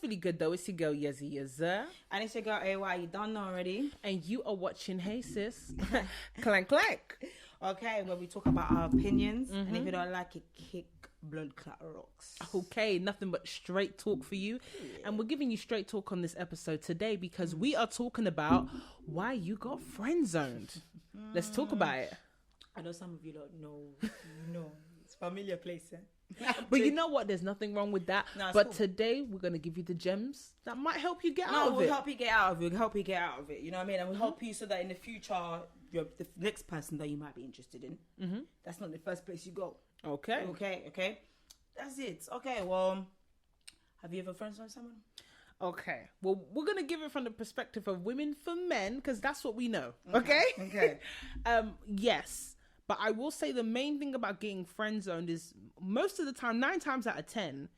really good though? It's your girl Yezzi, Yezzir. And it's your girl AY, you done know already. And you are watching Hey Sis. Clank clank. Okay, where we talk about our opinions. And if you don't like it, kick blood clot rocks. Okay, nothing but straight talk for you. And we're giving you straight talk on this episode today because we are talking about why you got friend zoned. Let's talk about it. I know some of you don't know. It's a familiar place, eh? But you know what? There's nothing wrong with that. No, but cool. Today we're going to give you the gems that might help you get out No, of we'll it. help you get out of it. We'll help you get out of it. You know what I mean? And we'll help you so that in the future, you're the next person that you might be interested in. That's not the first place you go. Okay. That's it. Okay, well, have you ever friends with someone? Okay. Well, we're going to give it from the perspective of women for men because that's what we know. Okay? Okay. Yes. But I will say the main thing about getting friend zoned is most of the time, 9 times out of 10,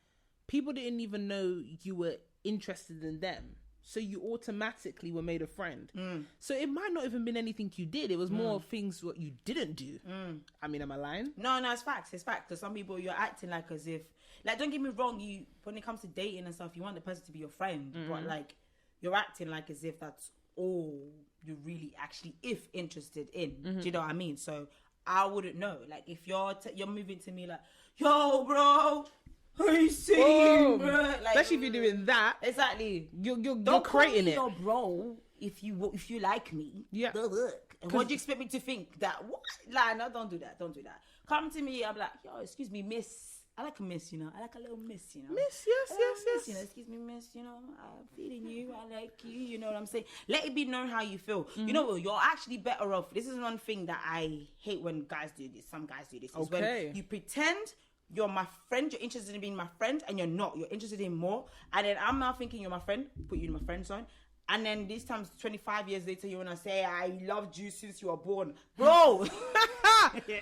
people didn't even know you were interested in them. So you automatically were made a friend. So it might not even been anything you did. It was more things what you didn't do. I mean, am I lying? No, it's facts. It's facts. Because some people, you're acting like as if... Like, don't get me wrong. You when it comes to dating and stuff, you want the person to be your friend. But, like, you're acting like as if that's all you're really actually interested in. Do you know what I mean? So... I wouldn't know. Like, if you're moving to me like, yo, bro, who you seeing, bro? Like, especially if you're doing that. Exactly. You're Don't creating it. Call me your bro if you like me. Yeah. And what do you expect me to think? That what? Like, no, don't do that. Don't do that. Come to me. I'm like, yo, excuse me, miss. I like a miss, you know. I like a little miss, you know. Miss, yes. You know, excuse me, miss, you know. I'm feeling you. I like you. You know what I'm saying? Let it be known how you feel. You know what? You're actually better off. This is one thing that I hate when guys do this. Some guys do this. Is when you pretend you're my friend, you're interested in being my friend, and you're not. You're interested in more. And then I'm now thinking you're my friend, put you in my friend zone. And then these times, 25 years later, you want to say, I loved you since you were born. Bro!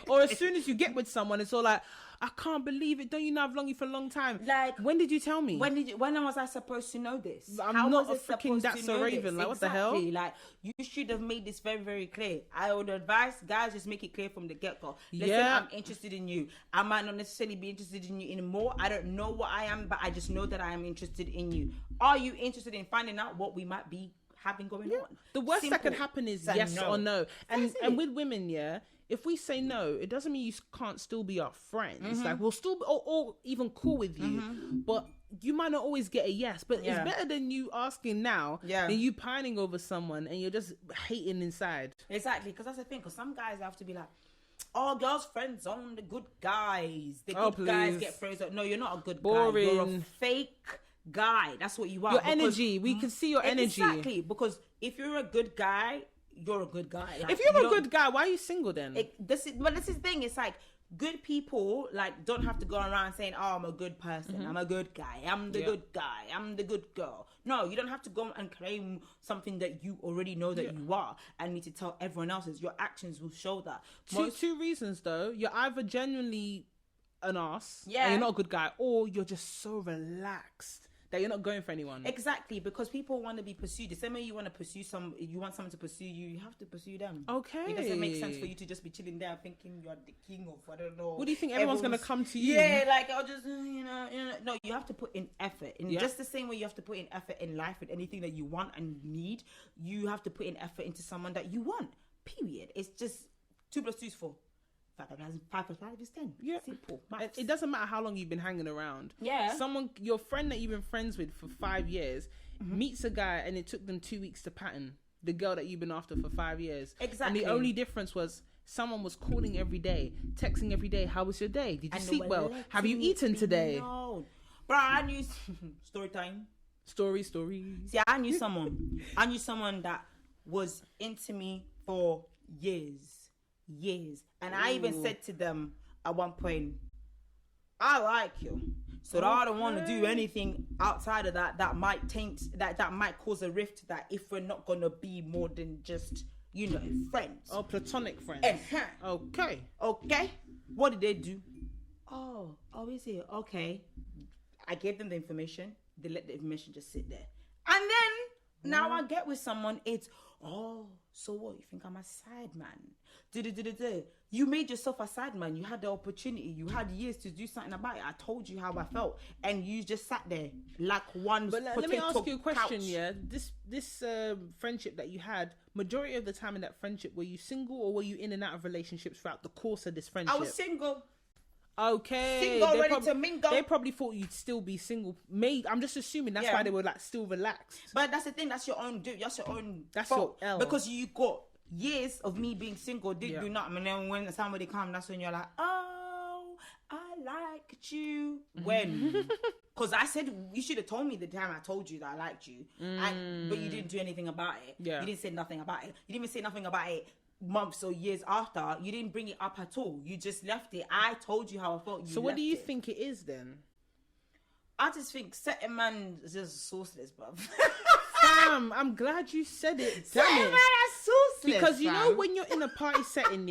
Or as soon as you get with someone, it's all like, I can't believe it. Don't you know I've known you for a long time? Like, when did you tell me? When was I supposed to know this? I'm not a freaking That's a Raven. Like, what the hell? Like, you should have made this very, very clear. I would advise guys just make it clear from the get-go. Listen, I'm interested in you. I might not necessarily be interested in you anymore. I don't know what I am, but I just know that I am interested in you. Are you interested in finding out what we might be having going on? The worst that could happen is yes or no. And with women, if we say no, it doesn't mean you can't still be our friends. Like, we'll still be, or even cool with you. But you might not always get a yes. But it's better than you asking now than you pining over someone and you're just hating inside. Exactly, because that's the thing. Because some guys have to be like, oh, girls' friends on the good guys. The good guys get friends. No, you're not a good guy. You're a fake guy. That's what you are. Your energy. We can see your energy. Exactly, because if you're a good guy, you're a good guy. Like, if you're a good guy, why are you single then? This is the thing. It's like good people like don't have to go around saying, "Oh, I'm a good person. I'm a good guy. I'm the good guy. I'm the good girl." No, you don't have to go and claim something that you already know that you are and need to tell everyone else. Your actions will show that. Two reasons though. You're either genuinely an ass, and you're not a good guy, or you're just so relaxed that you're not going for anyone. Exactly, because people want to be pursued. The same way you want to pursue you want someone to pursue you, you have to pursue them. Okay. It doesn't make sense for you to just be chilling there thinking you're the king of, I don't know. What do you think everyone's going to come to you? Yeah, like, I'll just, you know. No, you have to put in effort. And just the same way you have to put in effort in life with anything that you want and need, you have to put in effort into someone that you want. Period. It's just 2 + 2 is 4. 5 + 5 is 10. Yeah. Simple. It doesn't matter how long you've been hanging around. Yeah. Your friend that you've been friends with for 5 years meets a guy and it took them 2 weeks to pattern the girl that you've been after for 5 years. Exactly. And the only difference was someone was calling every day, texting every day. How was your day? Did you sleep well? Have you eaten today? Bro, I knew story time. Story. See, I knew someone. that was into me for years. And I even said to them at one point, I like you, so I don't want to do anything outside of that might taint, that might cause a rift, that if we're not gonna be more than just, friends. Oh, platonic friends. Okay. What did they do? Oh, is it? Okay. I gave them the information. They let the information just sit there. And then Now I get with someone, it's, oh, so what? You think I'm a side man? You made yourself a side man. You had the opportunity. You had years to do something about it. I told you how I felt, and you just sat there like one. But let me ask you a question. Yeah, this friendship that you had, majority of the time in that friendship, were you single or were you in and out of relationships throughout the course of this friendship? I was single. Okay, single, ready to mingle. They probably thought you'd still be single. I'm just assuming that's why they were like still relaxed. But that's the thing. That's your own. That's your own. That's fault. your L. Because you got years of me being single, do nothing, and then when somebody comes, that's when you're like, oh, I liked you. When? Because I said you should have told me the time I told you that I liked you, but you didn't do anything about it. You didn't say nothing about it. You didn't even say nothing about it months or years after. You didn't bring it up at all. You just left it. I told you how I felt. So what do you think it is then? I just think certain man is just sourceless, bruv. Fam, I'm glad you said it. Certain man are sourceless, because you know when you're in a party setting,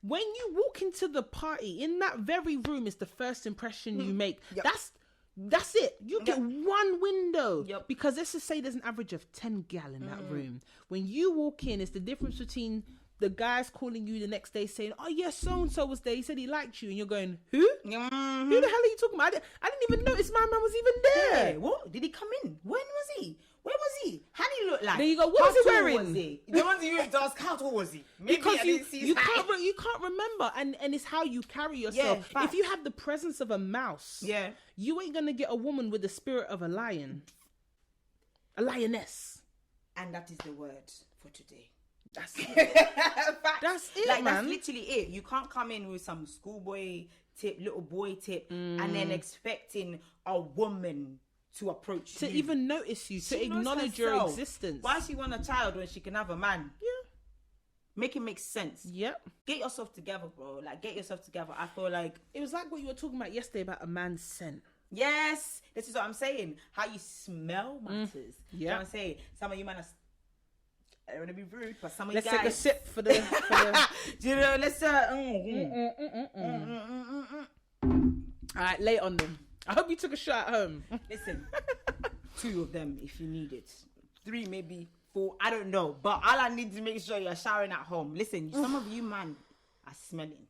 when you walk into the party, in that very room is the first impression you make. That's it. You get one window. Because let's just say there's an average of 10 gal in that room. When you walk in, it's the difference between the guys calling you the next day saying, oh yeah, so-and-so was there, he said he liked you, and you're going, who? Who the hell are you talking about? I didn't even notice my man was even there. Yeah, what? Did he come in? When was he? Where was he? How did he look like? There you go. What was he wearing? Was he? The ones you asked, how tall was he? Maybe because you can't remember, and it's how you carry yourself. If you have the presence of a mouse, you ain't gonna get a woman with the spirit of a lion, a lioness, and that is the word for today. That's it. That's it, like, man. That's literally it. You can't come in with some schoolboy tip, little boy tip, and then expecting a woman to approach to you. even notice you, to acknowledge your existence. Why she want a child when she can have a man? Yeah. Make it make sense. Yep. Get yourself together, bro. Like, get yourself together. I feel like it was like what you were talking about yesterday about a man's scent. Yes. This is what I'm saying. How you smell matters. Yeah. You know what I'm saying? Some of you man are, I don't want to be rude, but some of you guys... Let's take a sip for the... Do you know, let's... Alright, lay on them. I hope you took a shot at home. Listen, 2 of them if you need it. 3, maybe 4, I don't know. But all I need to make sure you're showering at home. Listen, some of you, man, are smelling.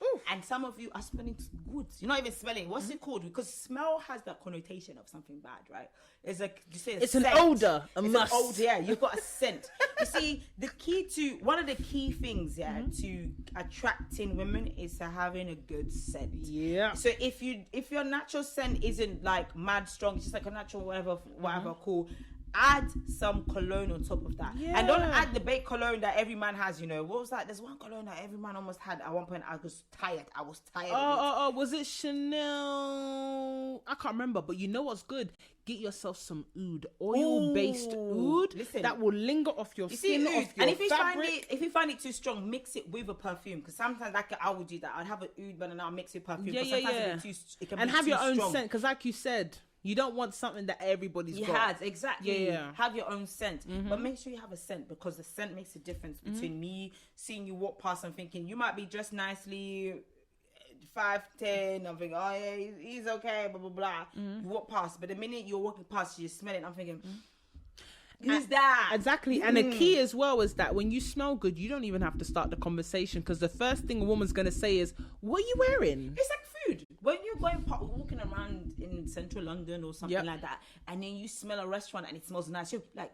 Oof. And some of you are smelling good. You're not even smelling. What's it called? Because smell has that connotation of something bad, right? It's like, you say it's an odor. An odor, yeah. You've got a scent. You see, one of the key things, to attracting women is to having a good scent. Yeah. So if your natural scent isn't like mad strong, it's just like a natural whatever cool, add some cologne on top of that. Yeah. And don't add the baked cologne that every man has, you know. What was that? There's one cologne that every man almost had at one point. I was tired of it. Oh, was it Chanel? I can't remember, but you know what's good? Get yourself some oud, oil-based oud. Listen, that will linger off your skin, off your and if you find it too strong, mix it with a perfume. Because sometimes I would do that. I'd have an oud, but then I'll mix it with perfume. Yeah. It can have your own scent. Because like you said, you don't want something that everybody's got. Has, exactly. Yeah. Have your own scent. But make sure you have a scent, because the scent makes a difference between me seeing you walk past and thinking, you might be dressed nicely, 5'10", I'm thinking, oh yeah, he's okay, blah, blah, blah. You walk past, but the minute you're walking past, you smell it, I'm thinking, who's that? Exactly. And the key as well is that when you smell good, you don't even have to start the conversation, because the first thing a woman's going to say is, what are you wearing? It's like food. When you're walking around in central London or something like that, and then you smell a restaurant and it smells nice, you're like,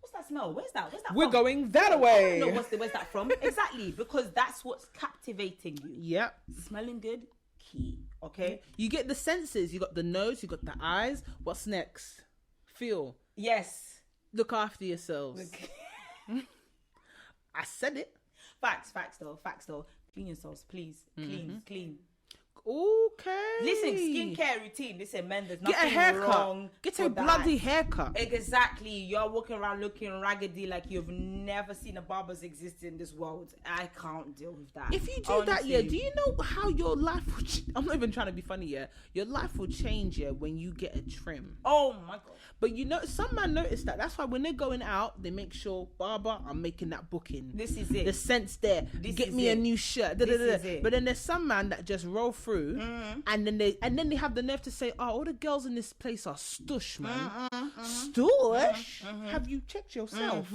what's that smell? Where's that We're from? Going that way. I don't know where's that from. Exactly, because that's what's captivating you. Yep. Smelling good, key. Okay. You get the senses. You got the nose. You got the eyes. What's next? Feel. Yes. Look after yourselves. I said it. Facts though. Clean yourselves, please. Clean. Okay. Listen, skincare routine. Listen, men, there's nothing Get a haircut. wrong. Get a bloody haircut. Exactly. You're walking around looking raggedy like you've never seen a barber's exist in this world. I can't deal with that. If you do that, do you know how your life will I'm not even trying to be funny, your life will change, when you get a trim. Oh my God. But you know, some man notice that. That's why when they're going out, they make sure, barber, I'm making that booking. This is it. The scent's there. Get me a new shirt. This is it. But then there's some man that just roll through through, and then they have the nerve to say, "Oh, all the girls in this place are stush, man. Stush? Have you checked yourself?"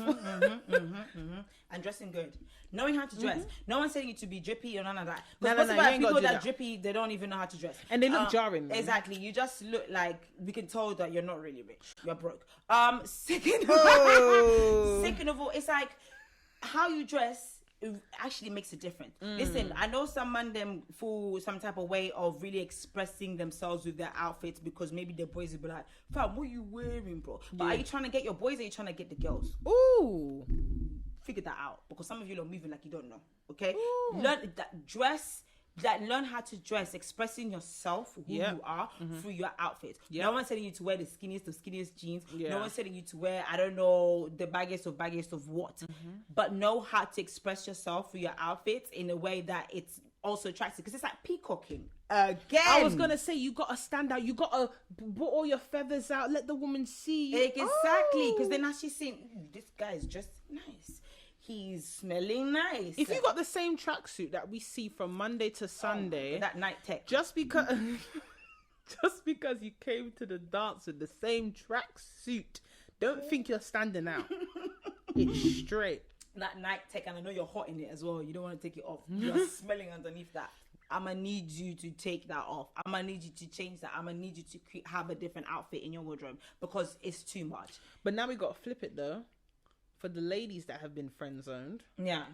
And dressing good, knowing how to dress. No one's saying you to be drippy or none of that. No, Because you ain't people gotta do that that. drippy, they don't even know how to dress, And they look jarring, man. Exactly, you just look like we can tell that you're not really rich. You're broke. Second of all, it's like how you dress. It actually makes a difference. Listen, I know some man them for some type of way of really expressing themselves with their outfits because maybe their boys will be like, "Fam, what are you wearing, bro?" But are you trying to get your boys or are you trying to get the girls? Ooh. Figure that out, because some of you are moving like you don't know. Okay, learn that dress. Learn how to dress, expressing yourself, who you are, through your outfit. No one's telling you to wear the skinniest jeans. No one's telling you to wear, I don't know, the baggiest of what. But know how to express yourself through your outfits in a way that it's also attractive. Because it's like peacocking. Again. I was going to say, you got to stand out. You got to put all your feathers out. Let the woman see you. Exactly. Because then as she's saying, this guy is just nice. He's smelling nice. If you got the same tracksuit that we see from Monday to Sunday, that night tech, just because you came to the dance with the same tracksuit, don't think you're standing out. It's straight. That night tech, and I know you're hot in it as well. You don't want to take it off. You're smelling underneath that. I'm gonna need you to take that off. I'm gonna need you to change that. I'm gonna need you to have a different outfit in your wardrobe because it's too much. But now we got to flip it though. For the ladies that have been friend zoned,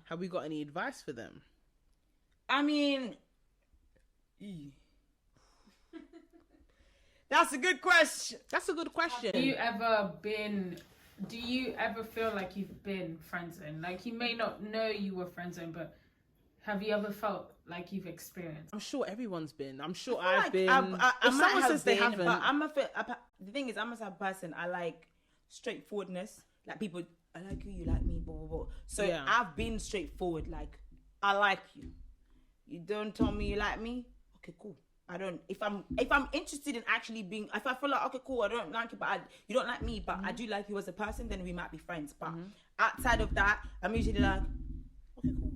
have we got any advice for them? I mean, that's a good question. Do you ever feel like you've been friend zoned? Like, you may not know you were friend zoned, but have you ever felt like you've experienced? I'm sure everyone's been. I'm sure I've been. If someone says they haven't, but the thing is, I'm a type of person. I like straightforwardness. Like, people, I like you, you like me, blah, blah, blah. So I've been straightforward. Like, I like you. You don't tell me you like me. Okay, cool. I don't. If I'm interested in actually being, if I feel like, okay, cool, I don't like you, but you don't like me, but I do like you as a person, then we might be friends. But outside of that, I'm usually like, okay, cool.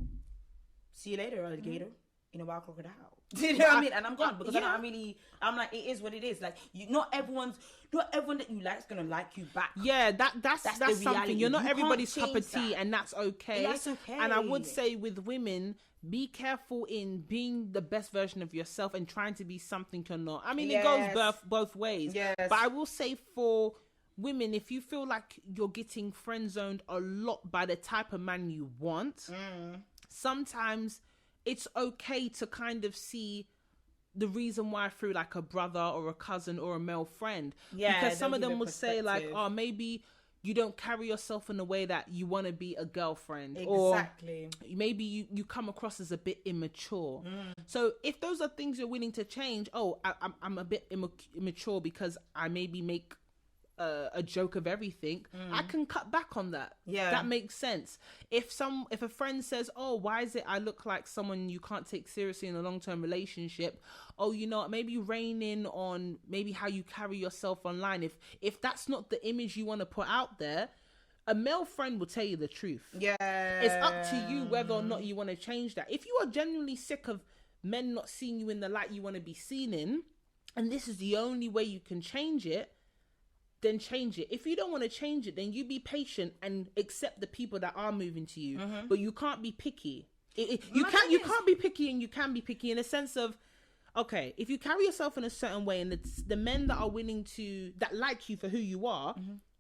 See you later, alligator. In a wild crocodile. You know what I mean? And I'm gone because I'm like, it is what it is. Like, not everyone that you like is gonna like you back. Yeah, that's something. You're not everybody's cup of tea, and that's okay. That's okay. And I would say with women, be careful in being the best version of yourself and trying to be something you're not. I mean, it goes both ways. Yes. But I will say for women, if you feel like you're getting friend zoned a lot by the type of man you want, sometimes it's okay to kind of see the reason why through like a brother or a cousin or a male friend. Because some of them would say like, oh, maybe you don't carry yourself in a way that you want to be a girlfriend. Exactly. Or maybe you come across as a bit immature. So if those are things you're willing to change, I'm a bit immature because I maybe make a joke of everything, I can cut back on that. That makes sense. If a friend says, oh, why is it I look like someone you can't take seriously in a long-term relationship, oh, you know what, maybe rein in on maybe how you carry yourself online. If that's not the image you want to put out there, a male friend will tell you the truth. It's up to you whether or not you want to change that. If you are genuinely sick of men not seeing you in the light you want to be seen in, and this is the only way you can change it, then change it. If you don't want to change it, then you be patient and accept the people that are moving to you. But you can't be picky. You can't be picky, and you can be picky in a sense of, okay, if you carry yourself in a certain way and it's the men that are willing to, that like you for who you are,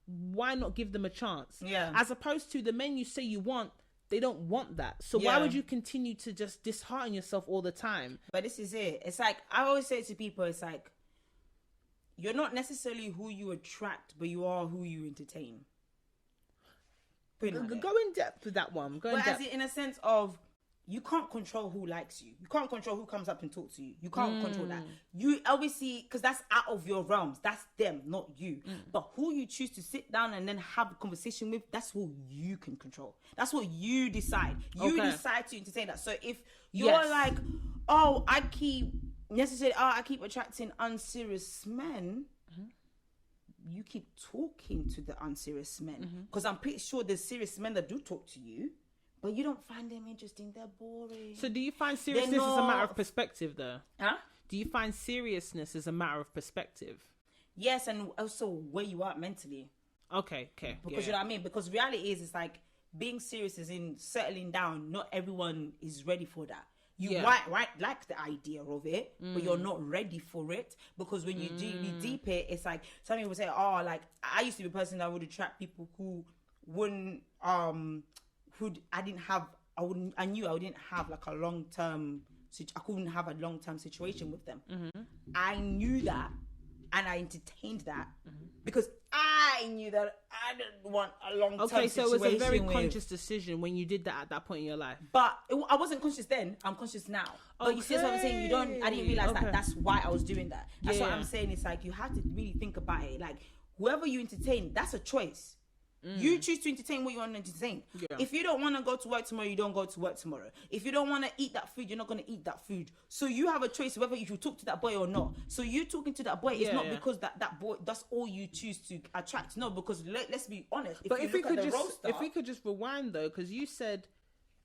why not give them a chance? As opposed to the men you say you want, they don't want that. So why would you continue to just dishearten yourself all the time? But this is it. It's like, I always say to people, it's like, you're not necessarily who you attract, but you are who you entertain. Go in depth with that one. In a sense of, you can't control who likes you. You can't control who comes up and talks to you. You can't control that. You obviously, because that's out of your realms. That's them, not you. But who you choose to sit down and then have a conversation with, that's who you can control. That's what you decide. You decide to entertain that. So if you're like, oh, I keep attracting unserious men, you keep talking to the unserious men, because I'm pretty sure there's serious men that do talk to you, but you don't find them interesting. They're boring. So do you find seriousness as a matter of perspective, though? Huh? Do you find seriousness as a matter of perspective? Yes, and also where you are mentally. Okay. Because you know what I mean? Because reality is, it's like being serious is in settling down. Not everyone is ready for that. You might like the idea of it, but you're not ready for it. Because when you deep it, it's like some people say, oh, like I used to be a person that would attract people who wouldn't, I knew I wouldn't have like a long-term, I couldn't have a long-term situation with them. I knew that, and I entertained that because I knew that I didn't want a long-term situation. Okay, so it was a very conscious decision when you did that at that point in your life. But I wasn't conscious then. I'm conscious now. But you see what I'm saying? I didn't realize that. That's why I was doing that. That's what I'm saying. It's like you have to really think about it. Like whoever you entertain, that's a choice. You choose to entertain what you want to entertain. If you don't want to go to work tomorrow, you don't go to work tomorrow. If you don't want to eat that food, you're not going to eat that food. So you have a choice whether you talk to that boy or not. So you talking to that boy is not because that boy, that's all you choose to attract. No, because let's be honest. If we could just rewind though, because you said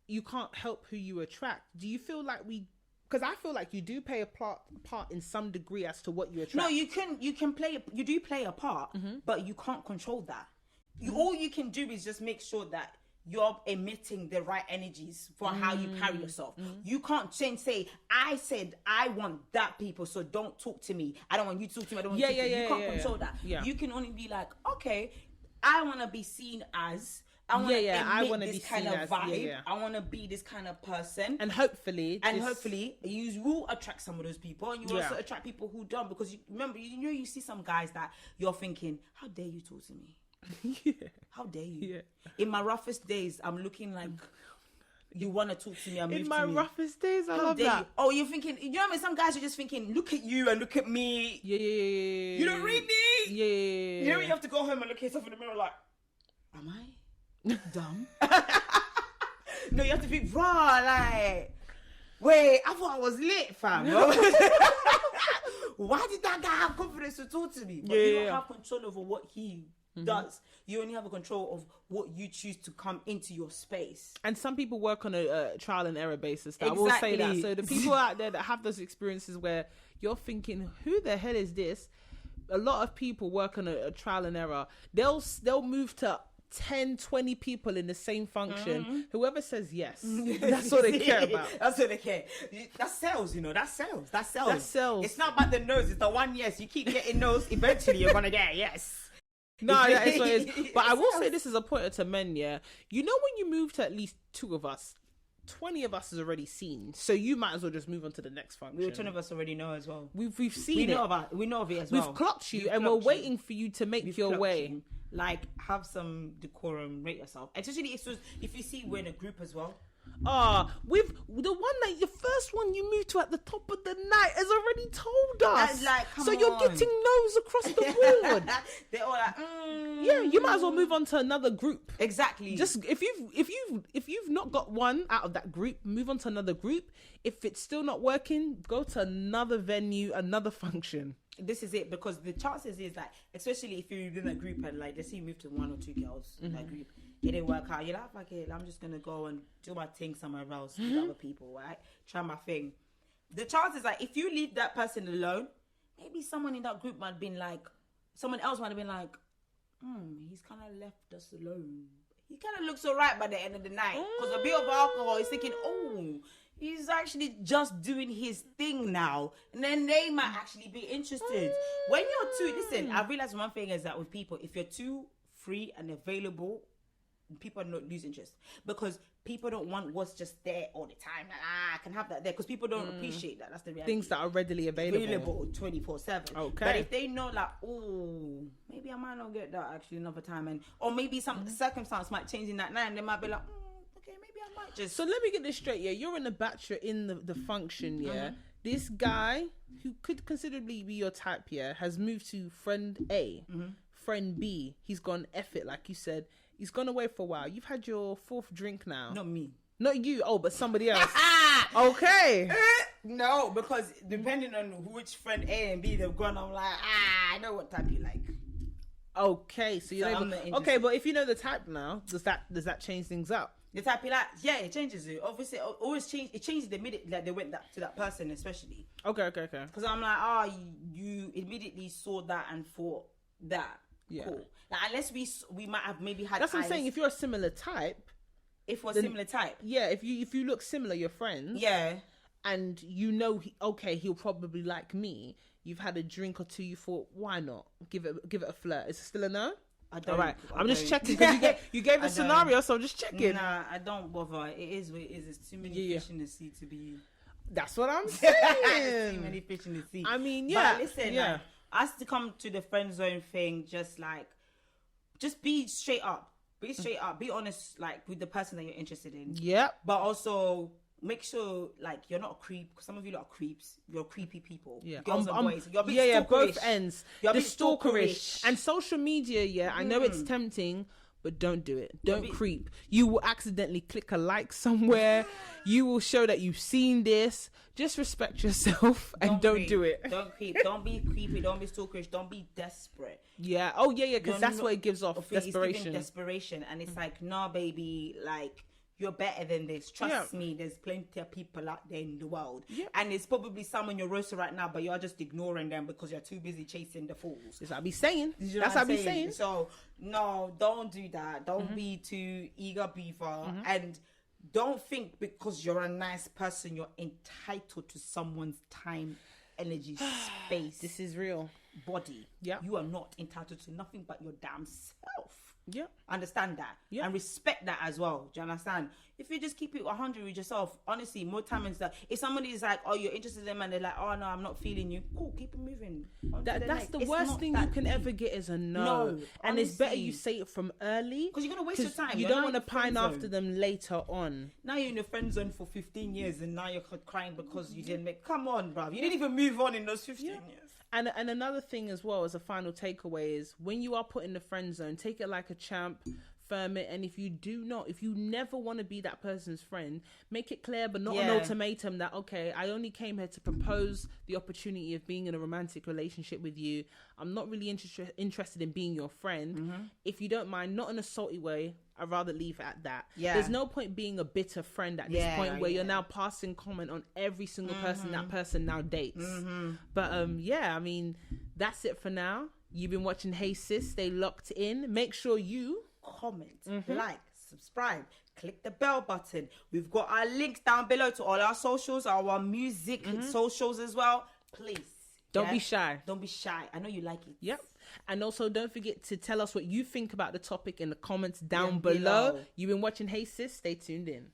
you can't help who you attract. Do you feel like because I feel like you do play a part in some degree as to what you attract. No, you do play a part, but you can't control that. All you can do is just make sure that you're emitting the right energies for how you carry yourself. You can't say, I said I want that people, so don't talk to me. I don't want you to talk to me. I don't want you to talk to me. You can't control that. You can only be like, okay, I want to be seen as... I want to this kind of vibe. I want to be this kind of person, and hopefully you will attract some of those people, and you also attract people who don't. Because you see some guys that you're thinking, how dare you talk to me? How dare you? In my roughest days, I'm looking like you want to talk to me. In my roughest days, I love that. Oh, you're thinking, you know what I mean? Some guys are just thinking, look at you and look at me. You don't read me. You know, you have to go home and look at yourself in the mirror like, am I dumb? No, you have to think, raw, like, wait, I thought I was lit, fam. Why did that guy have confidence to talk to me? But you don't have control over what he does. You only have a control of what you choose to come into your space. And some people work on a trial and error basis. I will say that. So the people out there that have those experiences where you're thinking, who the hell is this? A lot of people work on a trial and error. They'll move to 10, 20 people in the same function. Whoever says yes, that's all they care about. That's what they care. That's sales, That's sales. It's not about the no's. It's the one yes. You keep getting no's. Eventually, you're gonna get a yes. No, that is what it is. But I will say this is a pointer to men, yeah. You know, when you move to at least 2 of us, 20 of us is already seen. So you might as well just move on to the next function. 20 of us already know as well. We've seen it. We know of it as well. We've clocked you, and we're waiting for you to make your way. Like, have some decorum, rate yourself. Especially if you see we're in a group as well. With the one that the first one you moved to at the top of the night has already told us. So you're getting no's across the board. They're all like, yeah, you might as well move on to another group. Exactly. Just if you've not got one out of that group, move on to another group. If it's still not working, go to another venue, another function. This is it, because the chances is that, especially if you're in a group and like, let's say you move to 1 or 2 girls in that group, it didn't work out. You're like, okay, I'm just gonna go and do my thing somewhere else with other people, right? Try my thing. The chances like, if you leave that person alone, maybe someone in that group might have been like, someone else might have been like, he's kind of left us alone. He kind of looks alright by the end of the night, because a bit of alcohol is thinking, he's actually just doing his thing now. And then they might actually be interested. When you're too, listen, I realize one thing is that with people, if you're too free and available, people don't lose interest. Because people don't want what's just there all the time. Like, I can have that there. Because people don't appreciate that. That's the reality. Things that are readily available. 24/7. Okay. But if they know like, maybe I might not get that actually another time. Or maybe some circumstance might change in that night. And they might be like, so let me get this straight, yeah. You're in a bachelor in the function, yeah. This guy, who could considerably be your type, yeah, has moved to friend A, friend B. He's gone F it, like you said. He's gone away for a while. You've had your 4th drink now. Not me. Not you. Oh, but somebody else. Okay. No, because depending on which friend A and B they've gone, I'm like, I know what type you like. Okay, so you're okay, but if you know the type now, does that change things up? The type of like, yeah, it changes it. Obviously, always change. It changes the minute that they went to that person, especially. Okay. Because I'm like, you immediately saw that and thought that. Yeah. Cool. Like, unless we might have maybe had. That's what I'm saying. If you're a similar type. If we're similar type. Yeah. If you look similar, you're friends. Yeah. And you know, he'll probably like me. You've had a drink or two. You thought, why not give it a flirt? Is it still a no? I don't. All right, I'm just checking because you gave the scenario, so I'm just checking. Nah, I don't bother. It is what it is. There's too many fish in the sea to be. That's what I'm saying. Too many fish in the sea. I mean, yeah. But listen, like, as to come to the friend zone thing, just be straight up. Be straight up. Be honest, like with the person that you're interested in. Yeah. But also make sure, like, you're not a creep. Because some of you lot are creeps. You're creepy people. Yeah. Girls and boys. You're a bit stalkerish. Both ends. You're a the bit stalkerish. And social media, I know it's tempting, but don't do it. Don't creep. You will accidentally click a like somewhere. You will show that you've seen this. Just respect yourself and don't do it. Don't creep. Don't be creepy. Don't be stalkerish. Don't be desperate. Yeah. Oh, yeah, because that's what it gives off. Desperation. It's giving desperation. And it's like, nah, baby, like, you're better than this. Trust me, there's plenty of people out there in the world. Yeah. And it's probably someone you're roasting right now, but you're just ignoring them because you're too busy chasing the fools. That's what I be saying. That's what I be saying. So, no, don't do that. Don't be too eager beaver. And don't think because you're a nice person, you're entitled to someone's time, energy, space. This is real. Body. Yeah. You are not entitled to nothing but your damn self. Yeah. Understand that. Yeah. And respect that as well. Do you understand? If you just keep it 100 with yourself, honestly, more time is that if somebody is like, oh, you're interested in them and they're like, oh, no, I'm not feeling you. Cool, keep it moving. That's the worst thing you can ever get is a no. And honestly, it's better you say it from early. Because you're going to waste your time. You don't want to pine after them later on. Now you're in the friend zone for 15 years and now you're crying because you didn't make... Come on, bruv. You didn't even move on in those 15 years. And another thing as well as a final takeaway is when you are put in the friend zone, take it like a champ, firm it. And if you never want to be that person's friend, make it clear, but not an ultimatum that, okay, I only came here to propose the opportunity of being in a romantic relationship with you. I'm not really interested in being your friend. If you don't mind, not in a salty way, I'd rather leave it at that. Yeah. There's no point being a bitter friend at this point where you're now passing comment on every single person that person now dates. But I mean, that's it for now. You've been watching Hey Sis. Stay locked in. Make sure you comment, like, subscribe, click the bell button. We've got our links down below to all our socials, our music socials as well. Please. Don't be shy. Don't be shy. I know you like it. Yep. And also, don't forget to tell us what you think about the topic in the comments down below. You've been watching Hey Sis. Stay tuned in.